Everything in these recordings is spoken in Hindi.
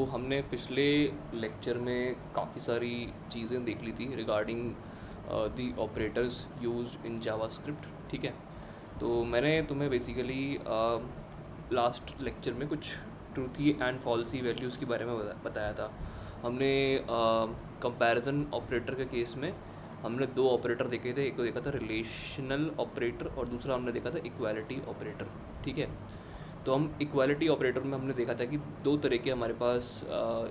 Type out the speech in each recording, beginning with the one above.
हमने पिछले लेक्चर में काफ़ी सारी चीज़ें देख ली थी regarding the operators used in JavaScript. ठीक है, तो मैंने तुम्हें बेसिकली लास्ट लेक्चर में कुछ ट्रूथी एंड फॉल्सी वैल्यूज़ के बारे में बताया था। हमने कंपैरिजन ऑपरेटर के केस में हमने दो ऑपरेटर देखे थे। एक को देखा था रिलेशनल ऑपरेटर और दूसरा हमने देखा था इक्वालिटी ऑपरेटर। ठीक है, तो हम इक्वालिटी ऑपरेटर में हमने देखा था कि दो तरह के हमारे पास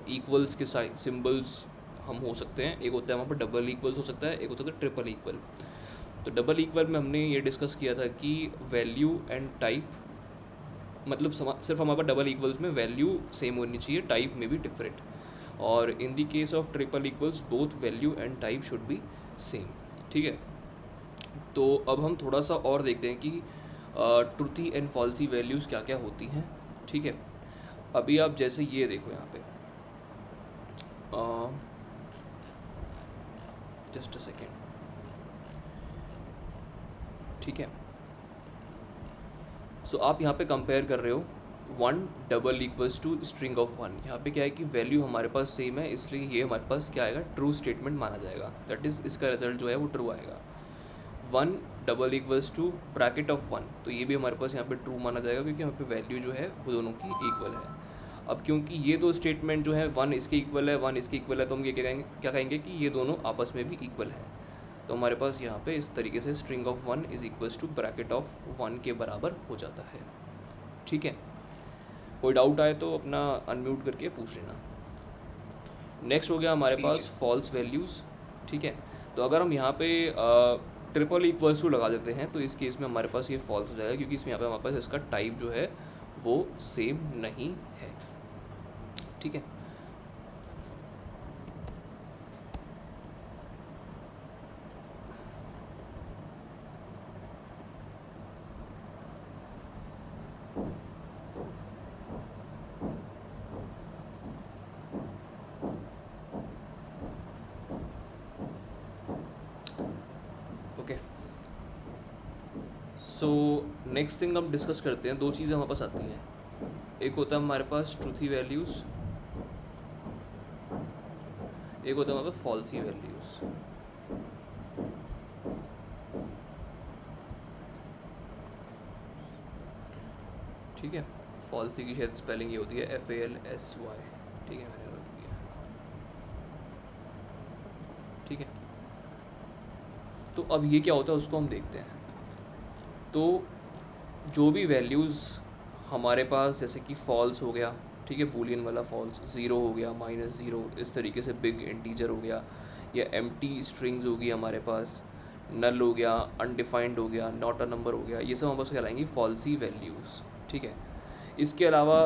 इक्वल्स के सिंबल्स हम हो सकते हैं। एक होता है वहाँ पर डबल इक्वल्स हो सकता है, एक होता है ट्रिपल इक्वल। तो डबल इक्वल में हमने ये डिस्कस किया था कि वैल्यू एंड टाइप, मतलब सिर्फ हमारे पास डबल इक्वल्स में वैल्यू सेम होनी चाहिए, टाइप में भी डिफरेंट। और in the case of triple equals both value and type should be same. ठीक है, तो अब हम थोड़ा सा और देखते हैं कि ट्रूथी एंड फॉल्सी वैल्यूज़ क्या क्या होती हैं। ठीक है, अभी आप जैसे ये देखो यहाँ पे, जस्ट अ सेकेंड। ठीक है, सो आप यहाँ पे कंपेयर कर रहे हो one double equals to string of one. यहाँ पे क्या है कि वैल्यू हमारे पास सेम है, इसलिए ये हमारे पास क्या आएगा, ट्रू स्टेटमेंट माना जाएगा। दैट इज़ इसका रिजल्ट जो है वो ट्रू आएगा। One double equals to bracket of one, तो ये भी हमारे पास यहाँ पे ट्रू माना जाएगा क्योंकि यहाँ पे वैल्यू जो है वो दोनों की इक्वल है। अब क्योंकि ये दो स्टेटमेंट जो है वन इसके इक्वल है वन इसके इक्वल है, तो हम ये क्या कहेंगे कि ये दोनों आपस में भी इक्वल है। तो हमारे पास यहाँ पे इस तरीके से string of one is equals to bracket of one के बराबर हो जाता है। ठीक है, कोई डाउट आए तो अपना अनम्यूट करके पूछ लेना। नेक्स्ट हो गया हमारे ठीक है। पास फॉल्स वैल्यूज़। ठीक है, तो अगर हम यहाँ पे ट्रिपल इक्वल्स टू लगा देते हैं तो इस केस में हमारे पास ये फॉल्स हो जाएगा, क्योंकि इसमें यहाँ पे हमारे पास इसका टाइप जो है वो सेम नहीं है। ठीक है, ओके। सो नेक्स्ट थिंग हम डिस्कस करते हैं, दो चीज़ें हमारे पास आती हैं। एक होता है हमारे पास ट्रूथी वैल्यूज़, एक होता है हमारे पास फॉल्सी वैल्यूज़। ठीक है, फॉल्सी की शायद स्पेलिंग ये होती है FALSY। ठीक है, मैंने गलत किया। ठीक है, तो अब ये क्या होता है उसको हम देखते हैं। तो जो भी वैल्यूज़ हमारे पास, जैसे कि फॉल्स हो गया, ठीक है, बूलियन वाला फॉल्स, ज़ीरो हो गया, -0, इस तरीके से बिग इंटीजर हो गया, या एम्प्टी स्ट्रिंग्स होगी हमारे पास, नल हो गया, अनडिफाइंड हो गया, नॉट अ नंबर हो गया, ये सब हमारे पास कहलाएंगी फॉल्सी वैल्यूज़। ठीक है, इसके अलावा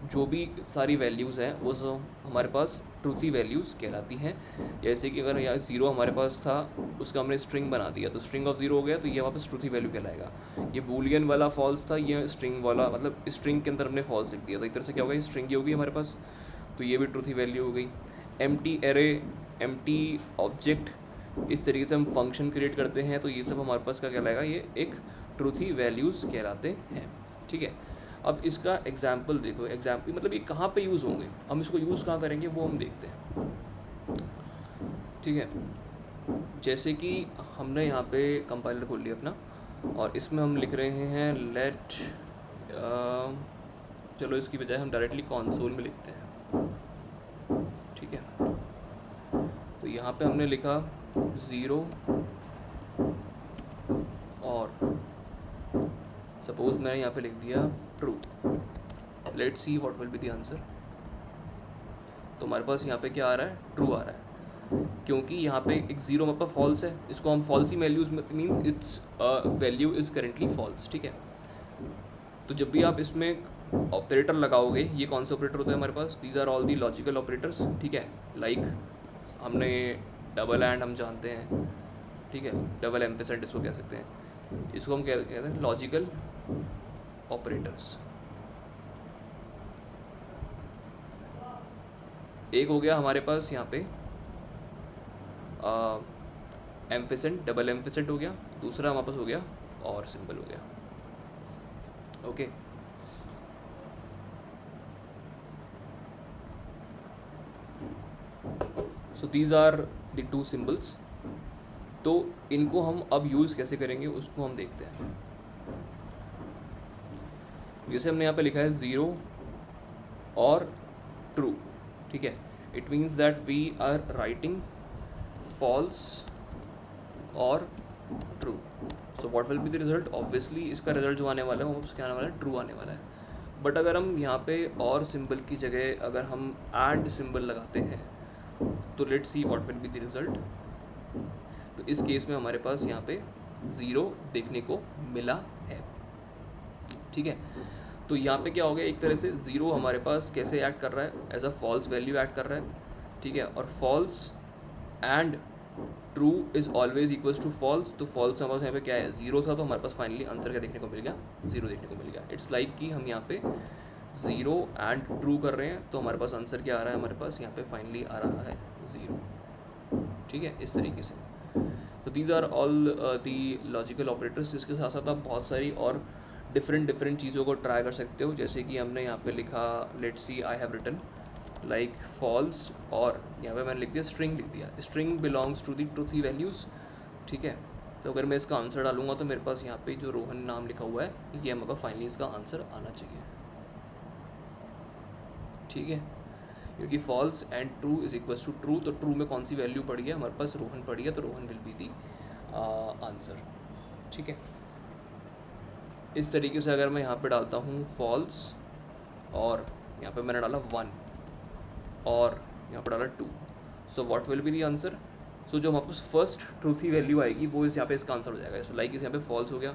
जो भी सारी वैल्यूज़ हैं वो सब हमारे पास ट्रूथी वैल्यूज़ कहलाती हैं। जैसे कि अगर यहाँ ज़ीरो हमारे पास था, उसका हमने स्ट्रिंग बना दिया तो स्ट्रिंग ऑफ ज़ीरो हो गया, तो ये हमारे पास ट्रूथी वैल्यू कहलाएगा। ये बूलियन वाला फॉल्स था, ये स्ट्रिंग वाला, मतलब स्ट्रिंग के अंदर हमने फॉल्स लिख दिया, तो एक तरह से क्या होगा, ये स्ट्रिंग ही होगी हमारे पास, तो ये भी ट्रूथी वैल्यू हो गई। एम्प्टी एरे, एम्प्टी ऑब्जेक्ट, इस तरीके से हम फंक्शन क्रिएट करते हैं, तो ये सब हमारे पास क्या कहलाएगा, ये एक ट्रूथी वैल्यूज़ कहलाते हैं। ठीक है, अब इसका एग्जाम्पल देखो, एग्जाम्पल मतलब ये कहाँ पे यूज़ होंगे, हम इसको यूज़ कहाँ करेंगे वो हम देखते हैं। ठीक है, जैसे कि हमने यहाँ पे कंपाइलर खोल लिया अपना, और इसमें हम लिख रहे हैं लेट, चलो इसकी बजाय हम डायरेक्टली कंसोल में लिखते हैं। ठीक है, तो यहाँ पे हमने लिखा 0 और सपोज मैंने यहाँ पे लिख दिया true. Let's see what will be the answer. तो हमारे पास यहाँ पे क्या आ रहा है, ट्रू आ रहा है, क्योंकि यहाँ पे एक ज़ीरो हमारे पास फॉल्स है, इसको हम falsy values means it's value is currently false. ठीक है, तो जब भी आप इसमें ऑपरेटर लगाओगे, ये कौन से ऑपरेटर होते हैं हमारे पास, these are all the logical operators. ठीक है, लाइक हमने डबल एंड हम जानते हैं। ठीक है, डबल एम्परसेंड इसको कह सकते हैं, इसको हम कहते हैं लॉजिकल ऑपरेटर्स। एक हो गया हमारे पास यहाँ पे एम्फिसेंट, डबल एम्फिसेंट हो गया, दूसरा हमारे पास हो गया और सिंबल हो गया। Okay, so these are the two symbols. तो इनको हम अब यूज़ कैसे करेंगे उसको हम देखते हैं। जैसे हमने यहाँ पे लिखा है ज़ीरो और ट्रू, ठीक है, it means that we are writing false और true. So what will be the result, obviously इसका रिजल्ट जो आने वाला है वो क्या आने वाला है, ट्रू आने वाला है। बट अगर हम यहाँ पे और सिंबल की जगह अगर हम एंड सिंबल लगाते हैं तो let's see what will be the result. तो इस केस में हमारे पास यहाँ पे ज़ीरो देखने को मिला है, ठीक है। तो यहाँ पे क्या हो गया, एक तरह से ज़ीरो हमारे पास कैसे ऐड कर रहा है, as a false value add कर रहा है, ठीक है। और false and true is always equals to false. तो फॉल्स हमारे पास यहाँ पे क्या है, ज़ीरो था, तो हमारे पास फाइनली आंसर क्या देखने को मिल गया, ज़ीरो देखने को मिल गया। इट्स लाइक कि हम यहाँ पे ज़ीरो एंड ट्रू कर रहे हैं, तो हमारे पास आंसर क्या आ रहा है, हमारे पास यहाँ पे फाइनली आ रहा है ज़ीरो, ठीक है, इस तरीके से। तो these are all the logical operators, जिसके साथ साथ आप बहुत सारी और डिफरेंट चीज़ों को ट्राई कर सकते हो। जैसे कि हमने यहाँ पे लिखा, let's see I have written like false, और यहाँ पे मैंने लिख दिया स्ट्रिंग, लिख दिया string belongs to the truthy values, ठीक है। तो अगर मैं इसका आंसर डालूंगा तो मेरे पास यहाँ पे जो रोहन नाम लिखा हुआ है ये हमारे पास फाइनली इसका आंसर आना चाहिए, ठीक है। क्योंकि false and true is equals to true, तो ट्रू में कौन सी वैल्यू पड़ी है, हमारे पास रोहन पड़ी है, तो Rohan will be the answer, ठीक है। इस तरीके से अगर मैं यहाँ पे डालता हूँ फॉल्स और यहाँ पे मैंने डाला वन और यहाँ पे डाला two, so what will be the answer. सो जो हमारे पास फर्स्ट ट्रूथी वैल्यू आएगी वो इस यहाँ पे इसका आंसर हो जाएगा। सो लाइक इस यहाँ पे फॉल्स हो गया,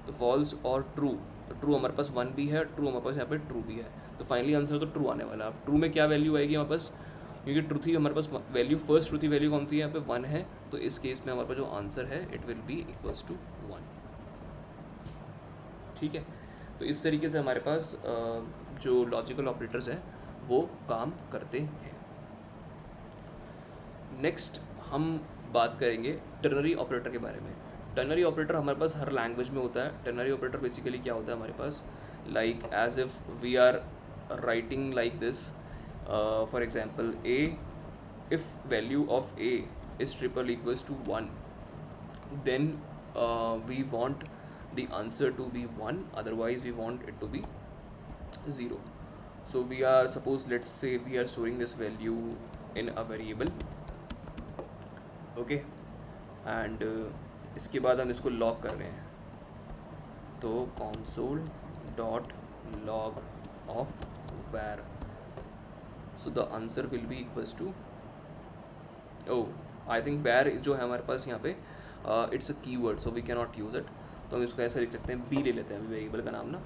तो फॉल्स और ट्रू, तो ट्रू हमारे पास वन भी है, ट्रू हमारे पास यहाँ पे ट्रू भी है, तो फाइनली आंसर तो ट्रू आने वाला है। अब ट्रू में क्या वैल्यू आएगी हमारे पास, क्योंकि ट्रूथी हमारे पास वैल्यू, फर्स्ट ट्रूथी वैल्यू कौन सी है, यहाँ पे वन है, तो इस केस में हमारे पास जो आंसर है it will be equals to one, ठीक है। तो इस तरीके से हमारे पास जो लॉजिकल ऑपरेटर्स हैं वो काम करते हैं। नेक्स्ट हम बात करेंगे टर्नरी ऑपरेटर के बारे में। टर्नरी ऑपरेटर हमारे पास हर लैंग्वेज में होता है। टर्नरी ऑपरेटर बेसिकली क्या होता है हमारे पास, like as if we are writing like this, for example a, if value of a is triple equals to one, then we want the answer to be 1, otherwise we want it to be 0. So we are, suppose let's say we are storing this value in a variable, okay, and इसके बाद हम इसको लॉग कर रहे हैं, तो console dot log of var, so the answer will be equals to, oh I think var जो है हमारे पास यहाँ पे it's a keyword, so we can not use it, तो हम इसको ऐसे लिख सकते हैं, बी ले लेते हैं अभी वेरिएबल का नाम ना,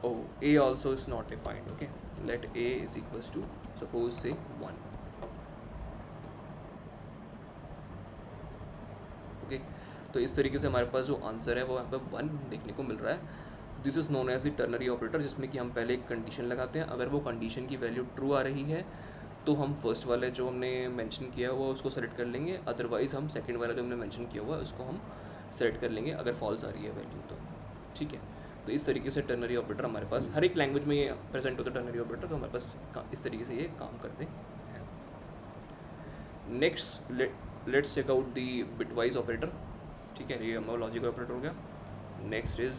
oh a also is not defined, okay, let a is equals to suppose say 1, okay. तो इस तरीके से हमारे पास जो आंसर है वो यहाँ पे 1 देखने को मिल रहा है। This is known as the ternary operator, जिसमें कि हम पहले एक कंडीशन लगाते हैं, अगर वो कंडीशन की वैल्यू ट्रू आ रही है तो हम फर्स्ट वाले जो हमने मेंशन किया हुआ उसको सेलेक्ट कर लेंगे, अदरवाइज़ हम सेकंड वाला जो हमने मेंशन किया हुआ उसको हम सेलेक्ट कर लेंगे अगर फॉल्स आ रही है वैल्यू तो, ठीक है। तो इस तरीके से टर्नरी ऑपरेटर हमारे पास हर एक लैंग्वेज में ये प्रेजेंट होता है टर्नरी ऑपरेटर, तो हमारे पास इस तरीके से ये काम करते हैं। Next let's check out the bitwise operator, ठीक है, ये हमारा लॉजिकल ऑपरेटर हो गया। Next is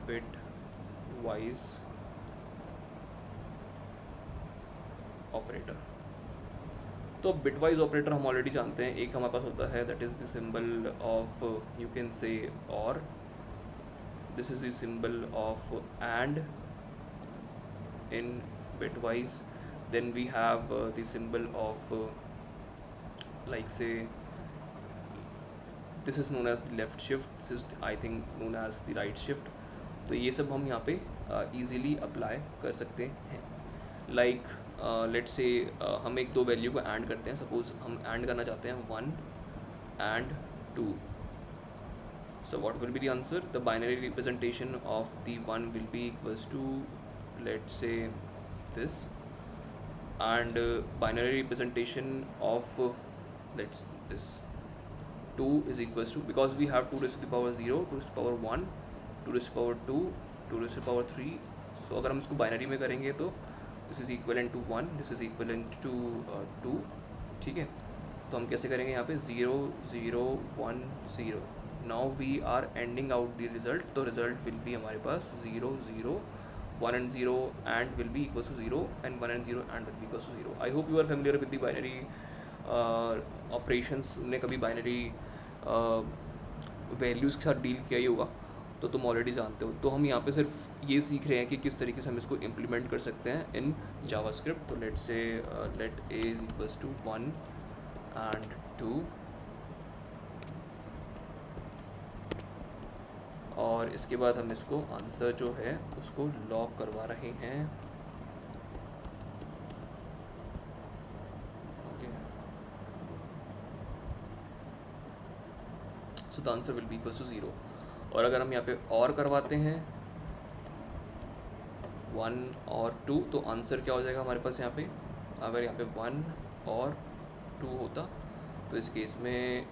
bitwise operator. तो बिटवाइज ऑपरेटर हम ऑलरेडी जानते हैं, एक हमारे पास होता है that is the symbol of, you can say or, this is the symbol of and in bitwise, then we have the symbol of like say, this is known as the left shift, this is I think known as the right shift. तो ये सब हम यहाँ पे ईजीली अप्लाई कर सकते हैं। लाइक लेट्स से हम एक दो वैल्यू को ऐड करते हैं, सपोज हम ऐड करना चाहते हैं 1 and 2, so what will be the answer, the binary representation of the 1 will be equals to, let's say this, and binary representation of let's this 2 is equals to, because we have 2 raised to the power 0, 2 raised to the power 1, 2 raised to the power 2, 2 raised to the power 3, सो अगर हम इसको बाइनरी में करेंगे तो this is equivalent to 1, this is equivalent to 2, ठीक है। तो हम कैसे करेंगे यहाँ पे 0 0 1 0। Now we are ending out the result, तो रिजल्ट विल बी हमारे पास 0 0 1 and 0 and will be equals to 0 and 1 and 0 and will be equals to 0। I hope you are familiar with the binary operations. ने कभी बाइनरी वैल्यूज़ के साथ डील किया ही होगा, तो तुम ऑलरेडी जानते हो। तो हम यहाँ पे सिर्फ ये सीख रहे हैं कि किस तरीके से हम इसको इम्प्लीमेंट कर सकते हैं इन जावास्क्रिप्ट। तो let say let a is equals to 1 and 2, और इसके बाद हम इसको आंसर जो है उसको लॉक करवा रहे हैं। Okay, so the answer will be equals to 0। और अगर हम यहाँ पे और करवाते हैं 1 और 2, तो आंसर क्या हो जाएगा हमारे पास यहाँ पे? अगर यहाँ पे 1 और 2 होता तो इस केस में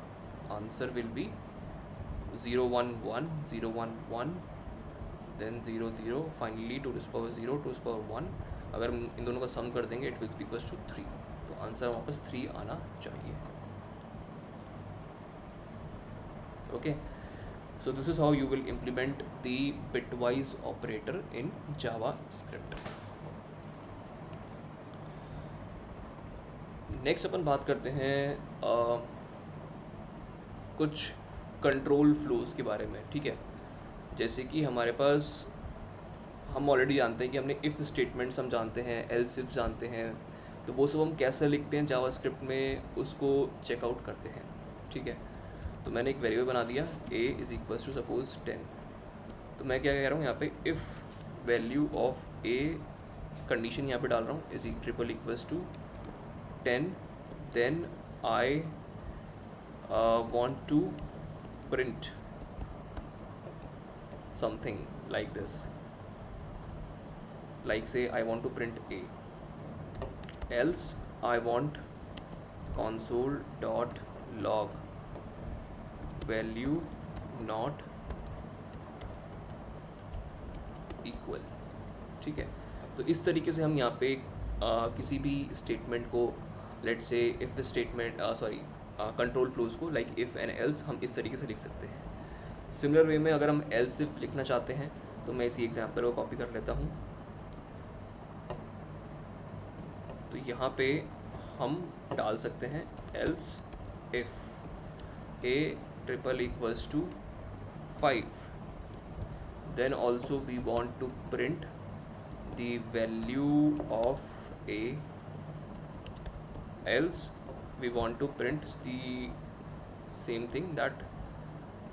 answer will be 0 1 1 0 1 1 then 0 0 finally 2 to the power 0 2 to the power 1। अगर हम इन दोनों का सम कर देंगे it will be equals to 3, तो आंसर वापस 3 आना चाहिए। Okay, so this is how you will implement the bitwise operator in JavaScript। Next अपन बात करते हैं कुछ कंट्रोल फ्लोज के बारे में, ठीक है। जैसे कि हमारे पास, हम ऑलरेडी जानते हैं कि हमने इफ़ स्टेटमेंट्स हम जानते हैं, एल्स इफ जानते हैं, तो वो सब हम कैसे लिखते हैं जावास्क्रिप्ट में उसको चेकआउट करते हैं, ठीक है। तो मैंने एक वेरिएबल बना दिया a is equals to suppose 10। तो मैं क्या कह रहा हूँ यहाँ पे, if value of a condition यहाँ पे डाल रहा हूँ is triple equals to 10, then I want to print something like this, like say I want to print a, else I want console dot log value not equal, ठीक है। तो इस तरीके से हम यहाँ पे किसी भी स्टेटमेंट को, लेट से इफ़ स्टेटमेंट कंट्रोल फ्लोज को लाइक इफ़ एंड एल्स हम इस तरीके से लिख सकते हैं। सिमिलर वे में अगर हम एल्स इफ लिखना चाहते हैं तो मैं इसी एग्जांपल को कॉपी कर लेता हूँ। तो यहाँ पे हम डाल सकते हैं else if a triple equals to 5, then also we want to print the value of a, else we want to print the same thing that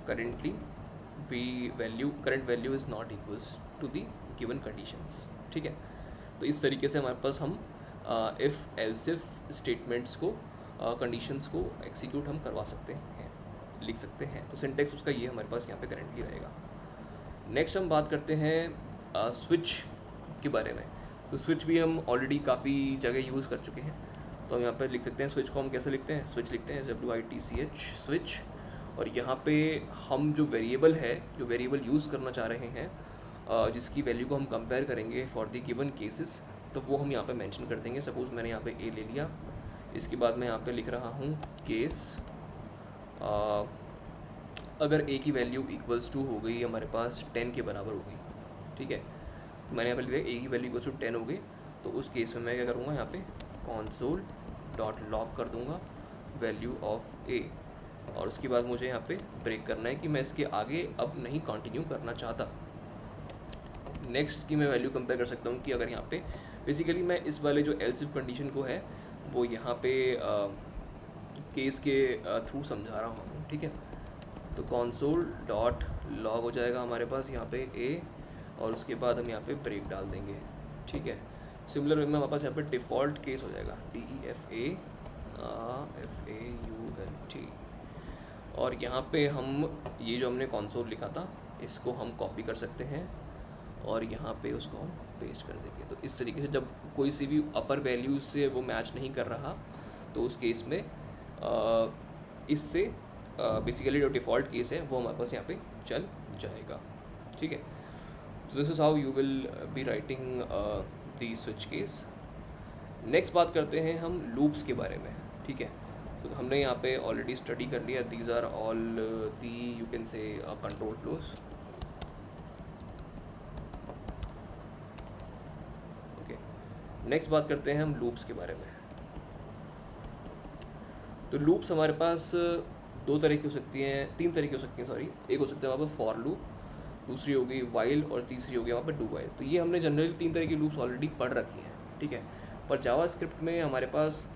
current value is not equals to the given conditions, ठीक है। तो इस तरीके से हमारे पास हम इफ़ एल्स इफ स्टेटमेंट्स को कंडीशंस को एग्जीक्यूट हम करवा सकते हैं, लिख सकते हैं। तो सिंटेक्स उसका ये हमारे पास यहाँ पे करेंटली रहेगा। नेक्स्ट हम बात करते हैं स्विच के बारे में। तो स्विच भी हम ऑलरेडी काफ़ी जगह यूज़ कर चुके हैं। तो हम यहाँ पे लिख सकते हैं स्विच को हम कैसे लिखते हैं, स्विच लिखते हैं SWITCH स्विच, और यहाँ पे हम जो वेरिएबल यूज़ करना चाह रहे हैं जिसकी वैल्यू को हम कंपेयर करेंगे फॉर द गिवन केसेस, तो वो हम यहाँ पे मेंशन कर देंगे। सपोज़ मैंने यहाँ पे a ले लिया, इसके बाद मैं यहाँ पे लिख रहा हूँ केस अगर a की वैल्यू इक्वल्स टू हो गई हमारे पास 10 के बराबर हो गई, ठीक है। मैंने यहाँ पे लिखा a की वैल्यू इक्वल्स टू 10 हो गई, तो उस केस में मैं क्या करूँगा, यहाँ पे console डॉट लॉग कर दूँगा वैल्यू ऑफ a, और उसके बाद मुझे यहाँ पे ब्रेक करना है कि मैं इसके आगे अब नहीं कंटिन्यू करना चाहता। नेक्स्ट की मैं वैल्यू कंपेयर कर सकता हूँ कि अगर यहाँ पे बेसिकली मैं इस वाले जो एल्स इफ कंडीशन को है वो यहाँ पे केस के थ्रू समझा रहा हूँ, ठीक है। तो console डॉट लॉग हो जाएगा हमारे पास यहाँ पे a, और उसके बाद हम यहाँ पे ब्रेक डाल देंगे, ठीक है। सिमिलर वे में हमारे पास यहाँ पे डिफ़ॉल्ट केस हो जाएगा DEFAULT, और यहाँ पे हम ये जो हमने console लिखा था इसको हम कॉपी कर सकते हैं और यहाँ पे उसको हम पेस्ट कर देंगे। तो इस तरीके से जब कोई सी भी अपर वैल्यूज से वो मैच नहीं कर रहा तो उस केस में इससे बेसिकली जो डिफ़ॉल्ट केस है वो हमारे पास यहाँ पे चल जाएगा, ठीक है। So this is how you will be writing the switch case. Next बात करते हैं हम लूप्स के बारे में, ठीक है। तो हमने यहाँ पे ऑलरेडी स्टडी कर लिया, these are all the you can say control flows. Okay, next बात करते हैं हम लूप्स के बारे में। तो लूप्स हमारे पास दो तरह की हो सकती हैं, तीन तरह की हो सकती हैं, सॉरी। एक हो सकता है वहाँ पर फॉर लूप, दूसरी होगी वाइल, और तीसरी होगी वहाँ पर डू वाइल। तो ये हमने जनरली तीन तरह की लूप्स ऑलरेडी पढ़ रखी हैं, ठीक है। पर जावास्क्रिप्ट में हमारे पास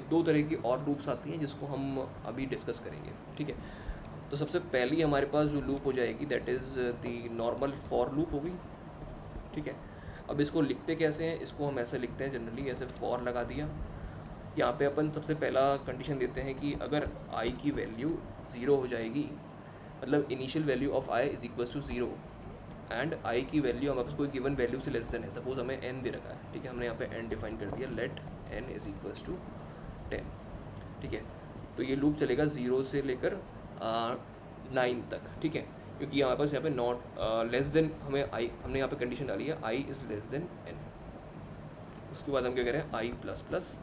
दो तरह की और लूप्स आती हैं जिसको हम अभी डिस्कस करेंगे, ठीक है। तो सबसे पहली हमारे पास जो लूप हो जाएगी that is the normal for loop होगी, ठीक है। अब इसको लिखते कैसे हैं, इसको हम ऐसे लिखते हैं जनरली, ऐसे फॉर लगा दिया। यहाँ पे अपन सबसे पहला कंडीशन देते हैं कि अगर आई की वैल्यू ज़ीरो हो जाएगी, मतलब initial value of i is equal to zero, and i की वैल्यू हमारे पास कोई गिवन वैल्यू से लेस देन है। सपोज हमें एन दे रखा है, ठीक है, हमने यहाँ पे एन डिफाइन कर दिया, let n is equals to 10, ठीक है। तो ये लूप चलेगा 0 से लेकर 9 तक, ठीक है, क्योंकि हमारे पास यहाँ पे नॉट लेस देन, हमें आई, हमने यहाँ पे कंडीशन डाली है I is less than N. उसके बाद हम क्या करें, आई प्लस प्लस,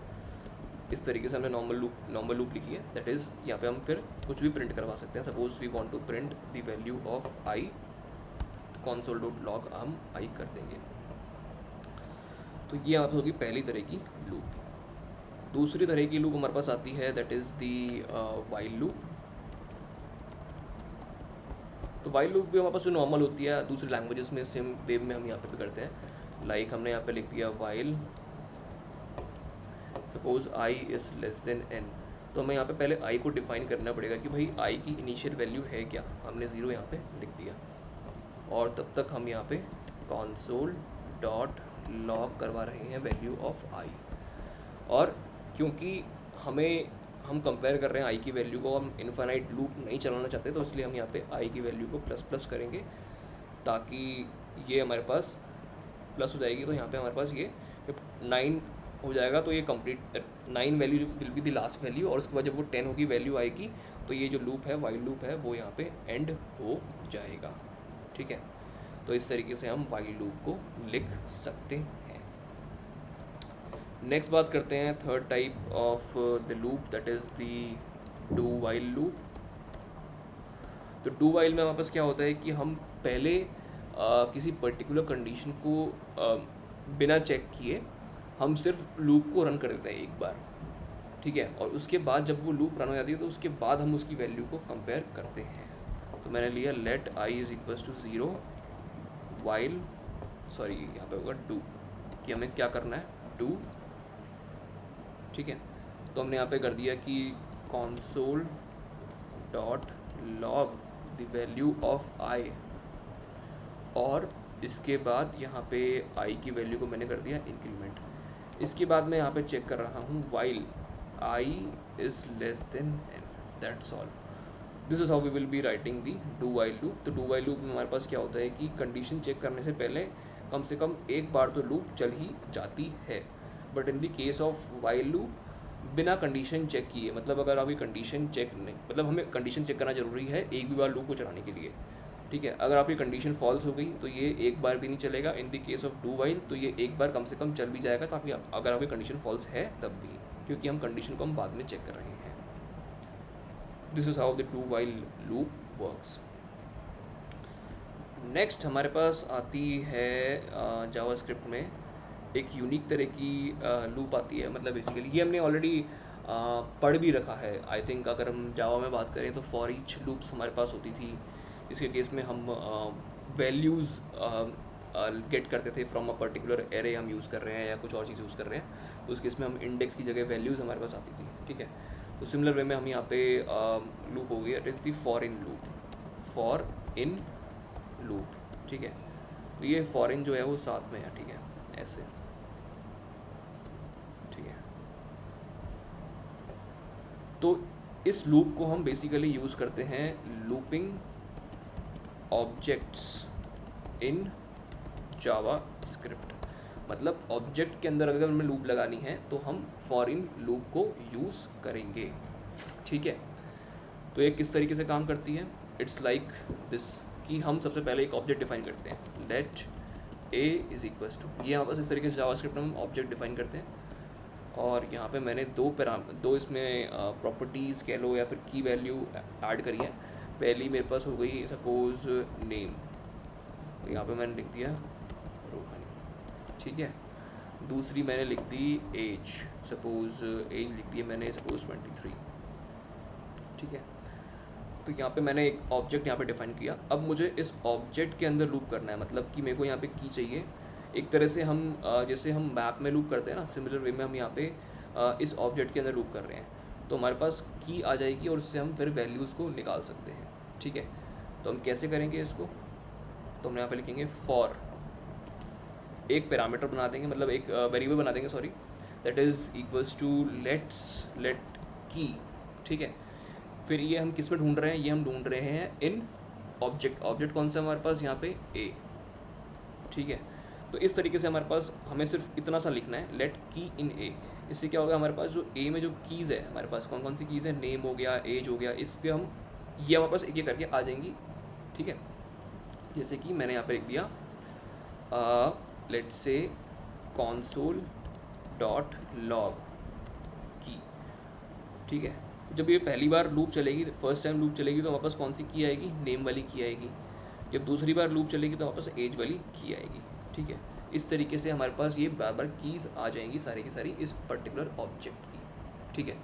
इस तरीके से हमने नॉर्मल लूप लिखी है। दैट इज़ यहाँ पे हम फिर कुछ भी प्रिंट करवा सकते हैं। Suppose we want to print the value of i, console.log हम आई कर देंगे। तो ये आप होगी पहली तरह की लूप। दूसरी तरह की लूप हमारे पास आती है that is the while loop. तो वाइल लूप भी हमारे पास जो नॉर्मल होती है दूसरी लैंग्वेजेस में सेम वे में हम यहाँ पे भी करते हैं। लाइक हमने यहाँ पे लिख दिया while suppose i is less than n, तो हमें यहाँ पे पहले आई को डिफाइन करना पड़ेगा कि भाई आई की इनिशियल वैल्यू है क्या। हमने 0 यहाँ पे लिख दिया, और तब तक हम यहाँ पे console.log करवा रहे हैं वैल्यू ऑफ आई। और क्योंकि हम कंपेयर कर रहे हैं आई की वैल्यू को, हम इनफाइनाइट लूप नहीं चलाना चाहते, तो इसलिए हम यहाँ पे आई की वैल्यू को प्लस प्लस करेंगे ताकि ये हमारे पास प्लस हो जाएगी। तो यहाँ पे हमारे पास ये 9 हो जाएगा, तो ये complete 9 value will be the last value, और उसके बाद जब वो 10 होगी वैल्यू आएगी, तो ये जो लूप है वाइल लूप है वो यहाँ पे एंड हो जाएगा, ठीक है। तो इस तरीके से हम वाइल लूप को लिख सकते हैं। नेक्स्ट बात करते हैं third type of the loop that is the do while loop. तो डू वाइल में हमारे पास क्या होता है कि हम पहले किसी पर्टिकुलर कंडीशन को बिना चेक किए हम सिर्फ लूप को रन कर देते हैं एक बार, ठीक है, और उसके बाद जब वो लूप रन हो जाती है तो उसके बाद हम उसकी वैल्यू को कंपेयर करते हैं। तो मैंने लिया let i is equals to 0 while, sorry यहाँ पे होगा डू, कि हमें क्या करना है, डू, ठीक है। तो हमने यहाँ पे कर दिया कि console.log द वैल्यू ऑफ आई, और इसके बाद यहाँ पे आई की वैल्यू को मैंने कर दिया इंक्रीमेंट। इसके बाद मैं यहाँ पे चेक कर रहा हूँ while i is less than n, that's all. This is how we will be writing the do while loop. तो डू वाइल लूप में हमारे पास क्या होता है कि कंडीशन चेक करने से पहले कम से कम एक बार तो लूप चल ही जाती है। But in the case of while loop बिना कंडीशन चेक किए, मतलब अगर आपकी कंडीशन चेक नहीं, मतलब हमें कंडीशन चेक करना ज़रूरी है एक भी बार लूप को चलाने के लिए, ठीक है। अगर आपकी कंडीशन फॉल्स हो गई तो ये एक बार भी नहीं चलेगा। In the case of do while तो ये एक बार कम से कम चल भी जाएगा, ताकि अगर आपकी कंडीशन फॉल्स है तब भी, क्योंकि हम कंडीशन को हम बाद में चेक कर रहे हैं। This is how the do while loop works. Next हमारे पास आती है जावास्क्रिप्ट में एक यूनिक तरह की लूप आती है। मतलब बेसिकली ये हमने ऑलरेडी पढ़ भी रखा है आई थिंक। अगर हम जावा में बात करें तो फॉर ईच लूप्स हमारे पास होती थी। इसके केस में हम वैल्यूज़ गेट करते थे फ्रॉम अ पर्टिकुलर एरे हम यूज़ कर रहे हैं या कुछ और चीज़ यूज़ कर रहे हैं, तो उस केस में हम इंडेक्स की जगह वैल्यूज़ हमारे पास आती थी, ठीक है। तो सिमिलर वे में हम यहाँ पे लूप हो गया, it is the for in loop, for in loop, ठीक है। तो ये फॉर इन जो है वो साथ में है, ठीक है, ऐसे, ठीक है। तो इस लूप को हम बेसिकली यूज़ करते हैं looping objects in Java script. मतलब ऑब्जेक्ट के अंदर अगर हमें लूप लगानी है तो हम फॉर इन लूप को यूज़ करेंगे, ठीक है। तो ये किस तरीके से काम करती है, इट्स लाइक दिस, कि हम सबसे पहले एक ऑब्जेक्ट डिफाइन करते हैं, let a is equals to, ये यहाँ पर इस तरीके से जावास्क्रिप्ट में हम ऑब्जेक्ट डिफाइन करते हैं। और यहाँ पे मैंने दो इसमें प्रॉपर्टीज़ कह लो या फिर की वैल्यू ऐड करी है। पहली मेरे पास हो गई सपोज़ नेम, तो यहाँ पे मैंने लिख दिया रोहन, ठीक है। दूसरी मैंने लिख दी एज, सपोज़ एज लिख दी है मैंने सपोज़ 23, ठीक है। तो यहाँ पे मैंने एक ऑब्जेक्ट यहाँ पे डिफाइन किया। अब मुझे इस ऑब्जेक्ट के अंदर लूप करना है, मतलब कि मेरे को यहाँ पे की चाहिए। एक तरह से हम जैसे हम मैप में लूप करते हैं ना, सिमिलर वे में हम यहाँ पे इस ऑब्जेक्ट के अंदर लूप कर रहे हैं। तो हमारे पास की आ जाएगी और उससे हम फिर वैल्यूज़ को निकाल सकते हैं, ठीक है। तो हम कैसे करेंगे इसको, तो हम यहाँ पे लिखेंगे फॉर, एक पैरामीटर बना देंगे, मतलब एक वेरिएबल बना देंगे, sorry, that is equals to let key, ठीक है। फिर ये हम किस में ढूंढ रहे हैं, ये हम ढूंढ रहे हैं इन ऑब्जेक्ट। ऑब्जेक्ट कौन सा हमारे पास यहाँ पे ए, ठीक है। तो इस तरीके से हमारे पास हमें सिर्फ इतना सा लिखना है, लेट की इन ए। इससे क्या होगा, हमारे पास जो ए में जो कीज़ है, हमारे पास कौन कौन सी कीज़ है, नेम हो गया, एज हो गया, इस पर हम ये हमारे पास एक एक करके आ जाएंगी, ठीक है। जैसे कि मैंने यहाँ पे लिख दिया लेट से console डॉट लॉग की, ठीक है। जब ये पहली बार लूप चलेगी, फर्स्ट टाइम लूप चलेगी, तो हमारे पास कौन सी की आएगी, नेम वाली की आएगी। जब दूसरी बार लूप चलेगी तो हमारे पास एज वाली की आएगी, ठीक है। इस तरीके से हमारे पास ये बार बार कीज़ आ जाएंगी सारी की सारी इस पर्टिकुलर ऑब्जेक्ट की, ठीक है।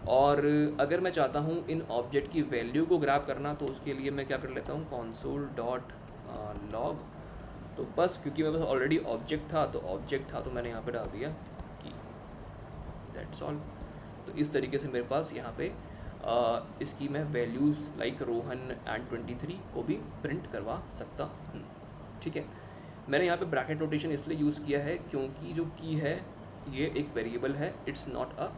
और अगर मैं चाहता हूँ इन ऑब्जेक्ट की वैल्यू को ग्रैब करना, तो उसके लिए मैं क्या कर लेता हूँ, console डॉट लॉग। तो बस क्योंकि मेरे पास ऑलरेडी ऑब्जेक्ट था, तो मैंने यहाँ पे डाल दिया की, दैट्स ऑल। तो इस तरीके से मेरे पास यहाँ पे इसकी मैं वैल्यूज़ लाइक रोहन एंड 23 को भी प्रिंट करवा सकता हूँ, ठीक है। मैंने यहाँ पे ब्रैकेट नोटेशन इसलिए यूज़ किया है क्योंकि जो की है ये एक वेरिएबल है, इट्स नॉट अ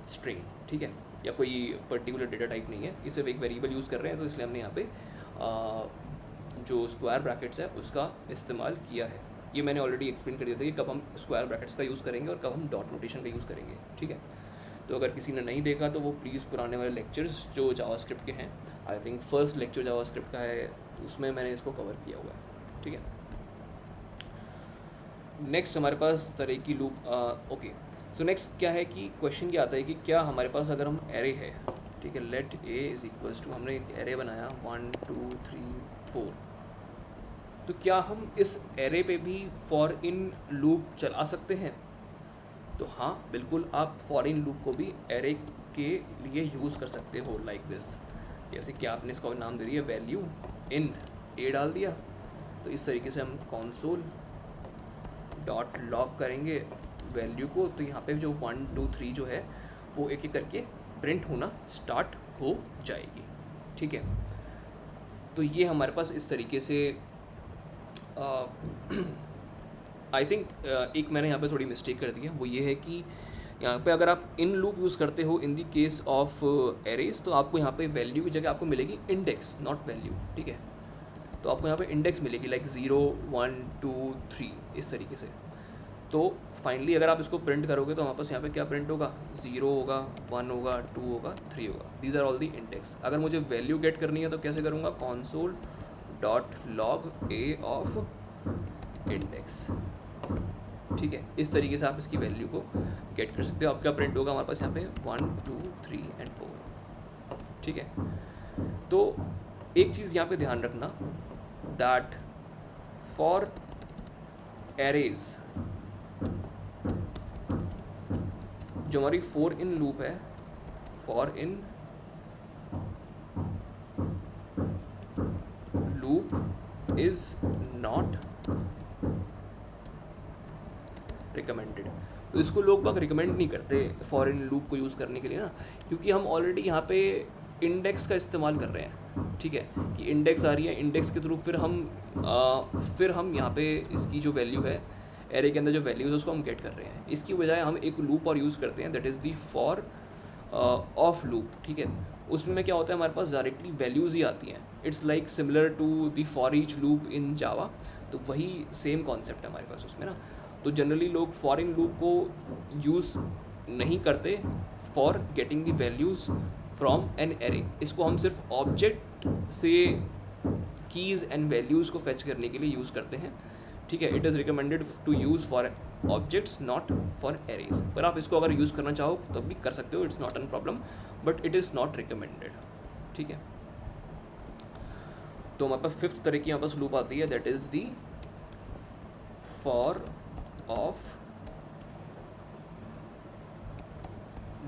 स्ट्रिंग, ठीक है, या कोई पर्टिकुलर डेटा टाइप नहीं है, ये सिर्फ एक वेरिएबल यूज़ कर रहे हैं। तो इसलिए हमने यहाँ पे जो स्क्वायर ब्रैकेट्स है उसका इस्तेमाल किया है। ये मैंने ऑलरेडी एक्सप्लेन कर दिया था कि कब हम स्क्वायर ब्रैकेट्स का यूज़ करेंगे और कब हम डॉट नोटेशन का यूज़ करेंगे, ठीक है। तो अगर किसी ने नहीं देखा तो वो प्लीज़ पुराने वाले लेक्चर्स जो जावास्क्रिप्ट के हैं, I think first lecture JavaScript का है, तो उसमें मैंने इसको कवर किया हुआ है, ठीक है। नेक्स्ट हमारे पास तरह की लूप, ओके। सो नेक्स्ट क्या है कि क्वेश्चन क्या आता है कि क्या हमारे पास अगर हम एरे है, ठीक है, let a is equals to, हमने एक एरे बनाया 1 2 3 4, तो क्या हम इस एरे पे भी फॉर इन लूप चला सकते हैं? तो हाँ, बिल्कुल, आप फॉर इन लूप को भी एरे के लिए यूज़ कर सकते हो, लाइक दिस। जैसे कि आपने इसका नाम दे दिया वैल्यू इन ए डाल दिया, तो इस तरीके से हम console डॉट लॉग करेंगे वैल्यू को, तो यहाँ पे जो 1 2 3 जो है वो एक एक करके प्रिंट होना स्टार्ट हो जाएगी, ठीक है। तो ये हमारे पास इस तरीके से आई थिंक एक मैंने यहाँ पे थोड़ी मिस्टेक कर दी है, वो ये है कि यहाँ पे अगर आप इन लूप यूज़ करते हो इन दी केस ऑफ एरेज, तो आपको यहाँ पे वैल्यू की जगह आपको मिलेगी इंडेक्स, नॉट वैल्यू, ठीक है। तो आपको यहाँ पे इंडेक्स मिलेगी लाइक 0 1 2 3 इस तरीके से। तो फाइनली अगर आप इसको प्रिंट करोगे तो हमारे पास यहाँ पे क्या प्रिंट होगा, 0 होगा, 1 होगा, 2 होगा, 3 होगा, these are all the index. अगर मुझे वैल्यू गेट करनी है तो कैसे करूँगा, console dot log A of index, ठीक है। इस तरीके से आप इसकी वैल्यू को गेट कर सकते हो। आपका प्रिंट होगा हमारे पास यहाँ पे 1 2 3 एंड 4, ठीक है। तो एक चीज़ यहाँ पे ध्यान रखना, दैट फॉर एरेज जो हमारी फॉर इन लूप है, for in loop is not recommended. तो इसको लोग बाग रिकमेंड नहीं करते फॉर इन लूप को यूज़ करने के लिए ना, क्योंकि हम ऑलरेडी यहाँ पे इंडेक्स का इस्तेमाल कर रहे हैं, ठीक है, कि इंडेक्स आ रही है, इंडेक्स के थ्रू फिर हम यहाँ पे इसकी जो वैल्यू है एरे के अंदर जो वैल्यूज़ है उसको हम गेट कर रहे हैं। इसकी बजाय हम एक लूप और यूज़ करते हैं, that is the for of loop, ठीक है। उसमें क्या होता है, हमारे पास डायरेक्टली वैल्यूज़ ही आती हैं। It's like similar to the for each loop in Java, तो वही सेम कॉन्सेप्ट है हमारे पास उसमें ना। तो जनरली लोग फॉर इन लूप को यूज़ नहीं करते for getting the values from an array. इसको हम सिर्फ ऑब्जेक्ट से कीज़ एंड वैल्यूज़ को फेच करने के लिए यूज़ करते हैं, ठीक है। It is recommended to use for objects not for arrays, पर आप इसको अगर यूज़ करना चाहो तो भी कर सकते हो, it's not an problem, but it is not recommended, ठीक है। तो हमारे पास फिफ्थ तरह की यहाँ पास लूप आती है, that is the for of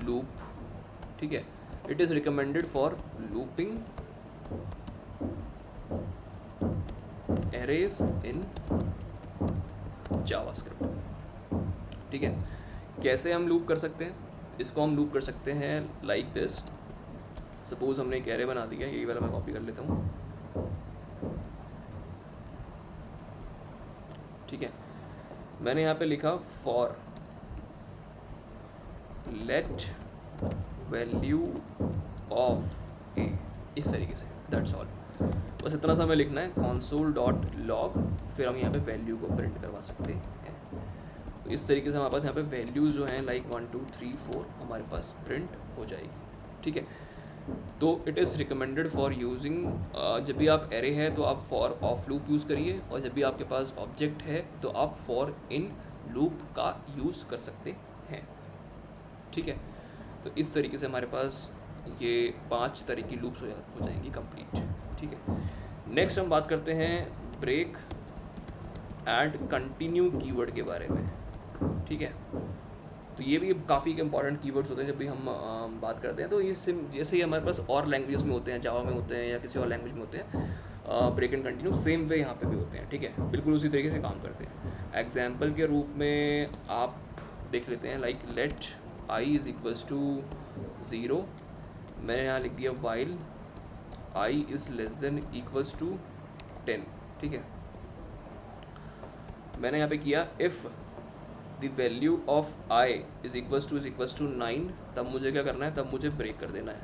loop, ठीक है। It is recommended for looping arrays in JavaScript, ठीक है। कैसे हम लूप कर सकते हैं, इसको हम लूप कर सकते हैं लाइक दिस। सपोज हमने एक एरे बना दिया, यही वाला मैं कॉपी कर लेता हूँ, ठीक है। मैंने यहाँ पे लिखा फॉर लेट वैल्यू ऑफ ए, इस तरीके से, दैट्स ऑल। बस इतना सा हमें लिखना है, console.log, फिर हम यहाँ पे वैल्यू को प्रिंट करवा सकते हैं। तो इस तरीके से हमारे पास यहाँ पे वैल्यूज़ जो हैं लाइक 1 2 3 4 हमारे पास प्रिंट हो जाएगी, ठीक है। तो it is recommended for using, जब भी आप एरे है तो आप फॉर ऑफ लूप यूज़ करिए, और जब भी आपके पास ऑब्जेक्ट है तो आप फॉर इन लूप का यूज़ कर सकते हैं, ठीक है। तो इस तरीके से हमारे पास ये 5 तरह की लूप्स हो जाएंगी कंप्लीट, ठीक है। नेक्स्ट हम बात करते हैं ब्रेक एंड कंटिन्यू कीवर्ड के बारे में, ठीक है। तो ये भी काफ़ी इंपॉर्टेंट कीवर्ड्स होते हैं जब भी हम बात करते हैं। तो ये जैसे ही हमारे पास और लैंग्वेजेस में होते हैं, जावा में होते हैं या किसी और लैंग्वेज में होते हैं, break and continue same way यहाँ पे भी होते हैं, ठीक है। बिल्कुल उसी तरीके से काम करते हैं। एग्जाम्पल के रूप में आप देख लेते हैं, like let i is equals to 0, मैंने यहाँ लिख दिया while i is less than equals to 10, ठीक है। मैंने यहाँ पे किया if the value of i is equals to 9, तब मुझे क्या करना है, तब मुझे ब्रेक कर देना है,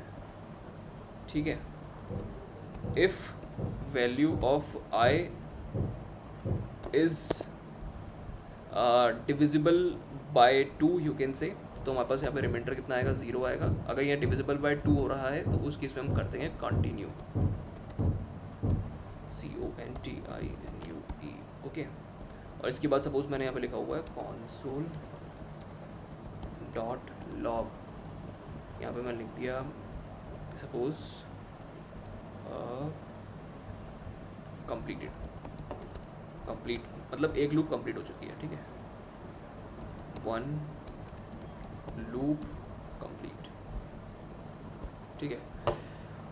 ठीक है। If value of i is divisible by 2, you can से, तो हमारे पास यहाँ पे रिमाइंडर कितना आएगा, 0 आएगा। अगर ये डिविजिबल बाय 2 हो रहा है तो उस केस में हम करते हैं कंटिन्यू, CONTINUE, ओके। और इसके बाद सपोज मैंने यहाँ पे लिखा हुआ है console.log, यहाँ पे मैंने लिख दिया सपोज कंप्लीट, मतलब एक लूप कंप्लीट हो चुकी है, ठीक है। 1 लूप कंप्लीट, ठीक है।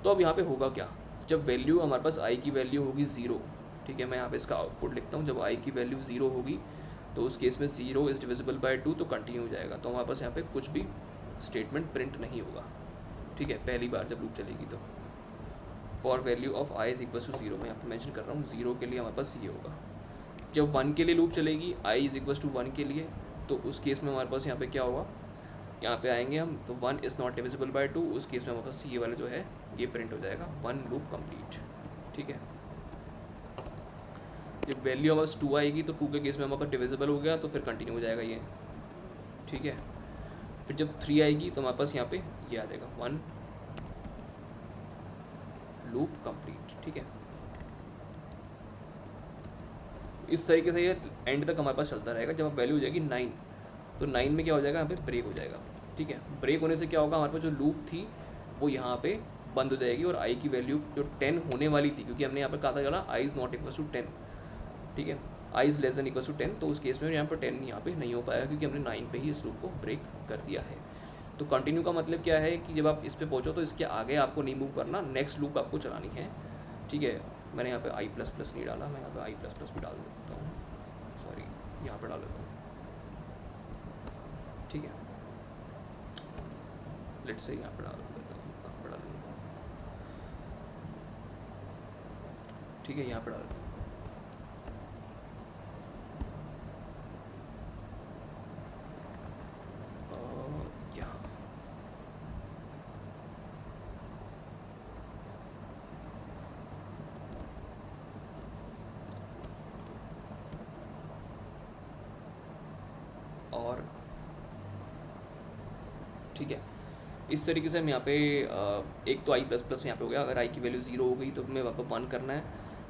तो अब यहाँ पे होगा क्या, जब वैल्यू हमारे पास आई की वैल्यू होगी 0, ठीक है। मैं यहाँ पे इसका आउटपुट लिखता हूँ, जब आई की वैल्यू 0 होगी तो उस केस में 0 इज़ डिविजिबल बाय 2, तो कंटिन्यू हो जाएगा। तो हमारे पास यहाँ पे कुछ भी स्टेटमेंट प्रिंट नहीं होगा, ठीक है, पहली बार जब लूप चलेगी तो। For value of i is equal to 0, मैं यहाँ पे मेंशन कर रहा हूँ, 0 के लिए हमारे पास ये होगा। जब 1 के लिए लूप चलेगी, आई इज़ इक्वल टू 1 के लिए, तो उस केस में हमारे पास यहाँ पे क्या होगा, यहाँ पे आएंगे हम, तो 1 इज़ नॉट डिविजिबल बाय 2, उस केस में हमारे पास ये वाला जो है ये प्रिंट हो जाएगा, 1 लूप कंप्लीट, ठीक है। जब वैल्यू हमारे पास 2 आएगी तो 2 के केस में हमारे पास डिविजिबल हो गया, तो फिर कंटिन्यू हो जाएगा ये, ठीक है। फिर जब 3 आएगी तो हमारे पास यहाँ पे ये आ जाएगा 1 लूप कंप्लीट, ठीक है। इस तरीके से ये एंड तक हमारे पास चलता रहेगा। जब अब वैल्यू हो जाएगी 9, तो 9 में क्या हो जाएगा, यहाँ पे ब्रेक हो जाएगा, ठीक है। ब्रेक होने से क्या होगा, हमारे पास जो लूप थी वो यहाँ पे बंद हो जाएगी, और आई की वैल्यू जो 10 होने वाली थी, क्योंकि हमने यहाँ पर कहा था चला I is not equal to 10, ठीक है, I is less than equal to 10, तो उस केस में यहाँ पर 10 यहाँ पे नहीं हो पाएगा, क्योंकि हमने 9 पे ही इस लूप को ब्रेक कर दिया है। तो कंटिन्यू का मतलब क्या है कि जब आप इस पे पहुँचो तो इसके आगे आपको नहीं मूव करना, नेक्स्ट लूप आपको चलानी है, ठीक है। मैंने यहाँ पे आई प्लस प्लस नहीं डाला, मैं यहाँ पे आई प्लस प्लस भी डाल देता हूँ, सॉरी यहाँ पर डाल देता हूँ, ठीक है। लेट्स से यहाँ पर डाल देता हूँ, कहाँ पर डालूँगा, ठीक है, यहाँ पर डाल देता हूँ। और ठीक है, इस तरीके से हम यहाँ पे एक तो आई प्लस प्लस यहाँ पे हो गया, अगर आई की वैल्यू 0 हो गई तो हमें वहाँ पर 1 करना है,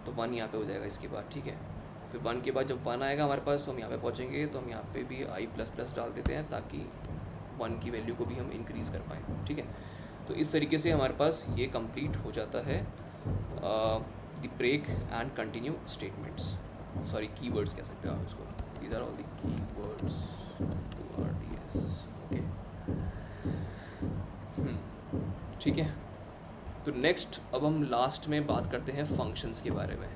तो 1 यहाँ पे हो जाएगा इसके बाद, ठीक है। फिर 1 के बाद जब 1 आएगा हमारे पास तो हम यहाँ पे पहुँचेंगे, तो हम यहाँ पे भी i++ डाल देते हैं ताकि 1 की वैल्यू को भी हम इंक्रीज़ कर पाएँ, ठीक है। तो इस तरीके से हमारे पास ये कंप्लीट हो जाता है the break and continue statements, sorry keywords कह सकते हो आप इसको, these are all the keywords to RDS, okay. ठीक है। तो नेक्स्ट अब हम लास्ट में बात करते हैं फंक्शंस के बारे में,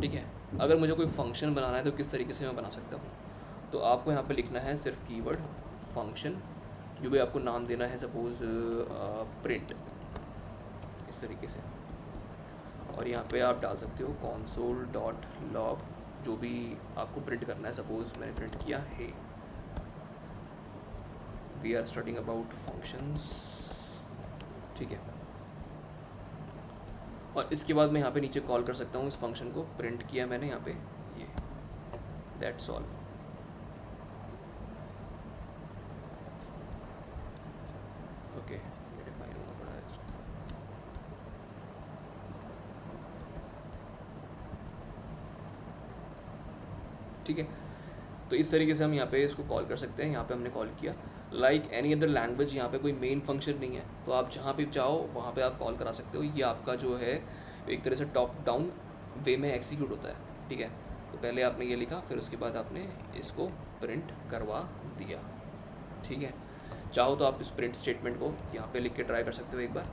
ठीक है। अगर मुझे कोई फंक्शन बनाना है तो किस तरीके से मैं बना सकता हूँ, तो आपको यहाँ पे लिखना है सिर्फ कीवर्ड फंक्शन, जो भी आपको नाम देना है, सपोज़ प्रिंट, इस तरीके से। और यहाँ पे आप डाल सकते हो console.log, जो भी आपको प्रिंट करना है। सपोज़ मैंने प्रिंट किया है we are studying about functions, ठीक है। और इसके बाद मैं यहाँ पे नीचे कॉल कर सकता हूँ इस फंक्शन को, प्रिंट किया मैंने यहाँ पे, ये दैट्स ऑल। ओके, ये डिफाइन होना पड़ा है इसको, ठीक है। तो इस तरीके से हम यहाँ पे इसको कॉल कर सकते हैं। यहाँ पे हमने कॉल किया लाइक एनी अदर लैंग्वेज, यहाँ पे कोई मेन फंक्शन नहीं है, तो आप जहाँ पे चाहो वहाँ पे आप कॉल करा सकते हो। ये आपका जो है एक तरह से टॉप डाउन वे में एग्जीक्यूट होता है, ठीक है। तो पहले आपने ये लिखा, फिर उसके बाद आपने इसको प्रिंट करवा दिया, ठीक है। चाहो तो आप इस प्रिंट स्टेटमेंट को यहाँ पे लिख के ट्राई कर सकते हो एक बार।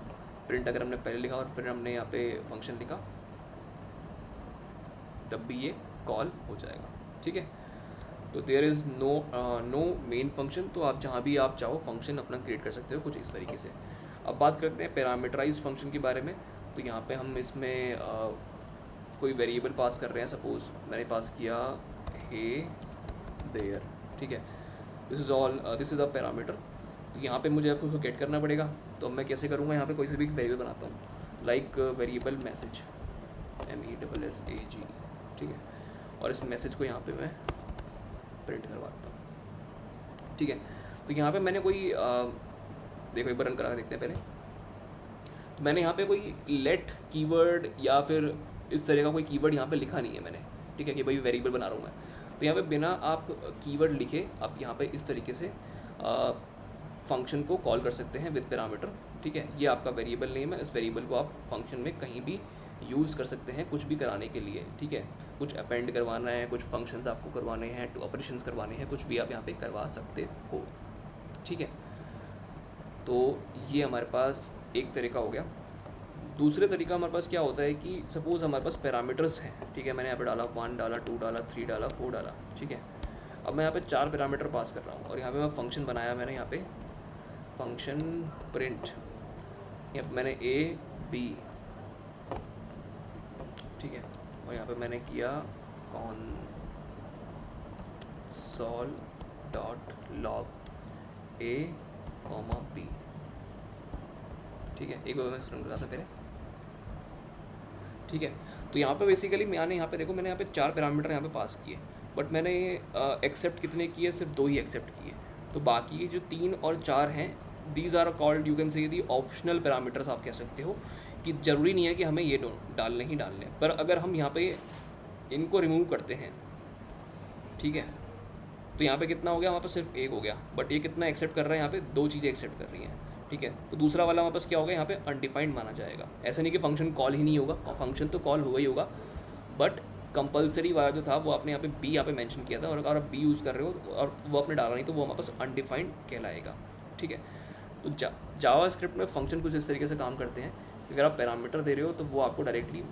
प्रिंट अगर हमने पहले लिखा और फिर हमने यहाँ पे फंक्शन लिखा, तब भी ये कॉल हो जाएगा, ठीक है। तो there is no main function, तो आप जहाँ भी आप चाहो फंक्शन अपना क्रिएट कर सकते हो कुछ इस तरीके से। अब बात करते हैं पैरामीटराइज्ड फंक्शन के बारे में। तो यहाँ पे हम इसमें कोई वेरिएबल पास कर रहे हैं, सपोज़ मैंने पास किया हे देयर, ठीक है। This is a parameter. तो यहाँ पे मुझे आपको गेट करना पड़ेगा, तो मैं कैसे करूँगा, यहाँ पे कोई से भी वेरिएबल बनाता हूँ, लाइक वेरिएबल मैसेज, MESSAGE, ठीक है। और इस मैसेज को यहाँ पे मैं प्रिंट करवाता हूँ, ठीक है। तो यहाँ पे मैंने कोई देखो एक बार रन करा के देखते हैं पहले। तो मैंने यहाँ पे कोई लेट कीवर्ड या फिर इस तरह का कोई कीवर्ड यहाँ पे लिखा नहीं है मैंने, ठीक है, कि भाई वेरिएबल बना रहा हूँ मैं। तो यहाँ पे बिना आप कीवर्ड लिखे आप यहाँ पे इस तरीके से फंक्शन को कॉल कर सकते हैं विद पैरामीटर, ठीक है। ये आपका वेरिएबल नेम है, इस वेरिएबल को आप फंक्शन में कहीं भी यूज़ कर सकते हैं कुछ भी कराने के लिए, ठीक है। कुछ अपेंड करवाना है, कुछ फंक्शंस आपको करवाने हैं, ऑपरेशंस करवाने हैं, कुछ भी आप यहाँ पे करवा सकते हो, ठीक है। तो ये हमारे पास एक तरीका हो गया। दूसरे तरीका हमारे पास क्या होता है कि सपोज़ हमारे पास पैरामीटर्स हैं, ठीक है। मैंने यहाँ पे डाला 1 डाला, 2 डाला, 3 डाला, 4 डाला, ठीक है। अब मैं यहाँ पे 4 पैरामीटर पास कर रहा हूँ और यहाँ पे मैं फंक्शन बनाया, मैंने यहाँ पे फंक्शन प्रिंट, यहाँ पे मैंने A B, ठीक है। और यहाँ पे मैंने किया console.log A, B, ठीक है। एक बार मैं रन करा था पहले, ठीक है। तो यहाँ पे बेसिकली मैंने यहाँ पे देखो, मैंने यहाँ पे 4 पैरामीटर यहाँ पे पास किए, बट मैंने एक्सेप्ट कितने किए, सिर्फ 2 ही एक्सेप्ट किए। तो बाकी जो 3 और 4 हैं, these are called, you can say the optional parameters, आप कह सकते हो कि ज़रूरी नहीं है कि हमें ये डालने ही डालने। पर अगर हम यहाँ पे इनको रिमूव करते हैं, ठीक है, तो यहाँ पे कितना हो गया, हमारे पास सिर्फ 1 हो गया, बट ये कितना एक्सेप्ट कर रहा है, यहाँ पे 2 चीज़ें एक्सेप्ट कर रही हैं, ठीक है। तो दूसरा वाला हमारे पास क्या होगा, यहाँ पे अनडिफाइंड माना जाएगा। ऐसा नहीं कि फंक्शन कॉल ही नहीं होगा, फंक्शन तो कॉल हुआ ही होगा, बट कंपलसरी वाला जो था वो आपने यहाँ पे बी यहाँ पे मेंशन किया था, और अगर आप बी यूज़ कर रहे हो और वो आपने डाला नहीं, तो वो हमारे पास अनडिफाइंड कहलाएगा, ठीक है। तो जावा स्क्रिप्ट में फंक्शन कुछ इस तरीके से काम करते हैं, अगर आप पैरामीटर दे रहे हो तो वो आपको डायरेक्टली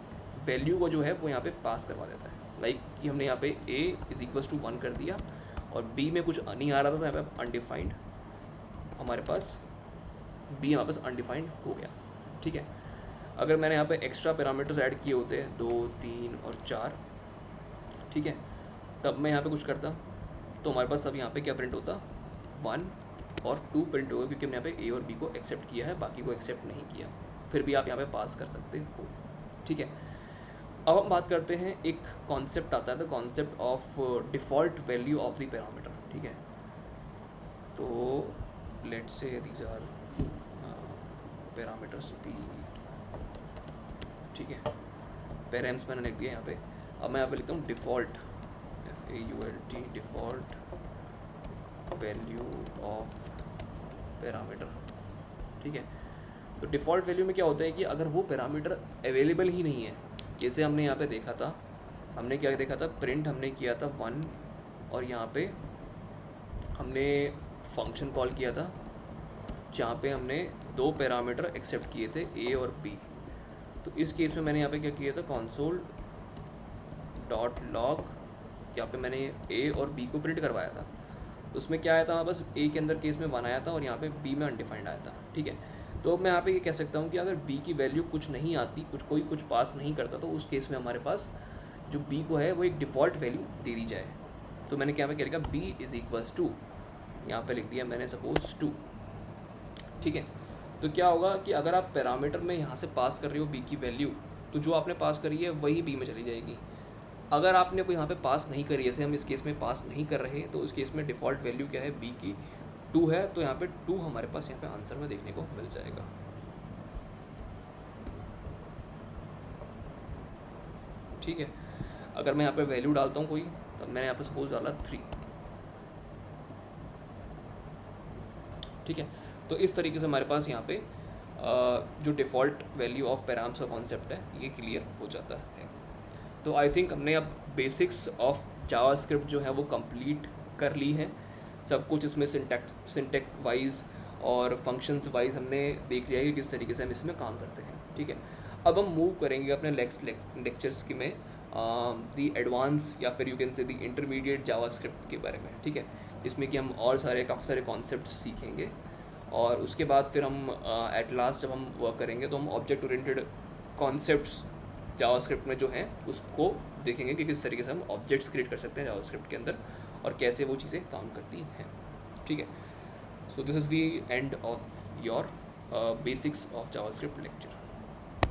वैल्यू को जो है वो यहाँ पे पास करवा देता है। लाइक कि हमने यहाँ पे A=1 कर दिया और B में कुछ नहीं आ रहा था, तो यहाँ पे अनडिफाइंड हमारे पास B हमारे पास अनडिफाइंड हो गया, ठीक है। अगर मैंने यहाँ पे एक्स्ट्रा पैरामीटर्स ऐड किए होते हैं 2, 3 और 4, ठीक है, तब मैं यहाँ पे कुछ करता तो हमारे पास तब यहाँ पे क्या प्रिंट होता, 1 और 2 प्रिंट होगा, क्योंकि हमने यहाँ पे A और B को एक्सेप्ट किया है, बाकी को एक्सेप्ट नहीं किया। फिर भी आप यहाँ पे पास कर सकते हो, ठीक है। अब हम बात करते हैं, एक कॉन्सेप्ट आता है, the concept of default value of the parameter, ठीक है। तो let's say these are parameters B, ठीक है। पेरेम्स मैंने लिख दिया यहाँ पे। अब मैं यहाँ पे लिखता हूँ default, FAULT, default value of parameter. ठीक है, तो डिफ़ॉल्ट वैल्यू में क्या होता है कि अगर वो पैरामीटर अवेलेबल ही नहीं है, जैसे हमने यहाँ पे देखा था, हमने क्या देखा था, प्रिंट हमने किया था 1 और यहाँ पे हमने फंक्शन कॉल किया था जहाँ पे हमने 2 पैरामीटर एक्सेप्ट किए थे, A और B। तो इस केस में मैंने यहाँ पे क्या किया था, console डॉट लॉग, यहाँ पे मैंने A और B को प्रिंट करवाया था। तो उसमें क्या आया था, बस A के अंदर केस में 1 आया था और यहाँ पे B में अनडिफाइंड आया था। ठीक है, तो अब मैं यहाँ पे ये कह सकता हूँ कि अगर B की वैल्यू कुछ नहीं आती, कुछ पास नहीं करता, तो उस केस में हमारे पास जो B को है वो एक डिफ़ॉल्ट वैल्यू दे दी जाए। तो मैंने क्या पे क्या लिखा, B इज़ इक्वल्स टू, यहाँ पे लिख दिया मैंने सपोज 2। ठीक है, तो क्या होगा कि अगर आप पैरामीटर में यहाँ से पास कर रहे हो B की वैल्यू, तो जो आपने पास करी है वही B में चली जाएगी। अगर आपने कोई यहाँ पे पास नहीं करी, जैसे हम इस केस में पास नहीं कर रहे, तो उस केस में डिफ़ॉल्ट वैल्यू क्या है, B की 2 है, तो यहाँ पे 2 हमारे पास यहाँ पे आंसर में देखने को मिल जाएगा। ठीक है, अगर मैं यहाँ पे वैल्यू डालता हूँ कोई, तब मैंने यहाँ पे सपोज डाला 3। ठीक है, तो इस तरीके से हमारे पास यहाँ पे जो डिफ़ॉल्ट वैल्यू ऑफ पैराम्स का कॉन्सेप्ट है ये क्लियर हो जाता है। तो आई थिंक हमने अब बेसिक्स ऑफ जावास्क्रिप्ट जो है वो कंप्लीट कर ली है। सब कुछ इसमें सिंटैक्स वाइज और फंक्शंस वाइज हमने देख लिया है कि किस तरीके से हम इसमें काम करते हैं। ठीक है, अब हम मूव करेंगे अपने नेक्स्ट लेक्चर्स की में दी एडवांस या फिर you can say the intermediate JavaScript के बारे में। ठीक है, इसमें कि हम और काफ़ी सारे कॉन्सेप्ट सीखेंगे और उसके बाद फिर हम एट लास्ट जब हम वर्क करेंगे तो हम ऑब्जेक्ट ओरिएंटेड कॉन्सेप्ट्स जावास्क्रिप्ट में जो हैं उसको देखेंगे कि किस तरीके से हम ऑब्जेक्ट्स क्रिएट कर सकते हैं जावास्क्रिप्ट के अंदर और कैसे वो चीज़ें काम करती हैं। ठीक है, so this is the end of your basics of JavaScript lecture.